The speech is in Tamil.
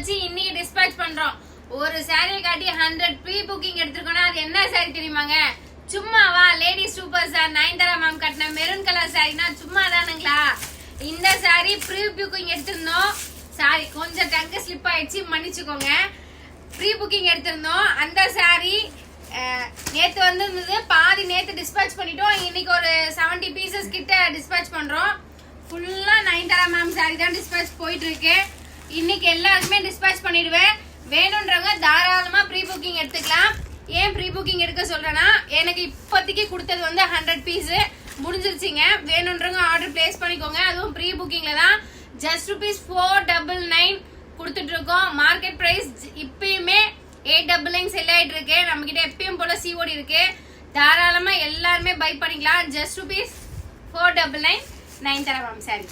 வச்சு இன்னைக்கு டிஸ்பேட்ச் பண்றோம். ஒரு சாரியை காட்டி 100 ப்ரீ புக்கிங் எடுத்துருக்கோம்னா அது என்ன சாரி தெரியுமாங்க? சும்மாவா? Lady super star Nayanthara ma'am கட்டின மெரூன் கலர் சாரினா சும்மா தானுங்களா? இந்த சாரி ப்ரீ புக்கிங் எடுத்திருந்தோம். சாரி கொஞ்சம் டங்கு ஸ்லிப் ஆயிடுச்சு, மன்னிச்சுக்கோங்க. ப்ரீ புக்கிங் எடுத்திருந்தோம். அந்த சாரி நேத்து வந்திருந்தது, பாதி நேத்து டிஸ்பேட்ச் பண்ணிட்டோம். இன்னைக்கு ஒரு 70 பீசஸ் கிட்ட டிஸ்பேட்ச் பண்றோம். ஃபுல்லா நயன்தாரா மேம் சாரி தான் டிஸ்பேட்ச் போயிட்டு இருக்கு. இன்னைக்கு எல்லாருக்குமே டிஸ்பேட்ச் பண்ணிடுவேன். வேணும்ன்றவங்க தாராளமா ப்ரீ புக்கிங் எடுத்துக்கலாம். ஏன் ப்ரீ புக்கிங் எடுக்க சொல்றேன்னா, எனக்கு இப்போதைக்கு கொடுத்தது வந்து 100 பீஸ் முடிஞ்சிருச்சுங்க. வேணும்ன்றவங்க ஆர்டர் பிளேஸ் பண்ணிக்கோங்க. அதுவும் ப்ரீ புக்கிங்ல தான் ஜஸ்ட் ₹499 கொடுத்துட்டு இருக்கோம். மார்க்கெட் பிரைஸ் இப்பயுமே 899 செல் ஆயிட்டு இருக்கு. நம்ம கிட்ட எப்பயும் போல COD இருக்கு. தாராளமா எல்லாருமே பை பண்ணிக்கலாம். Just ₹499 Nayanthara ma'am sorry.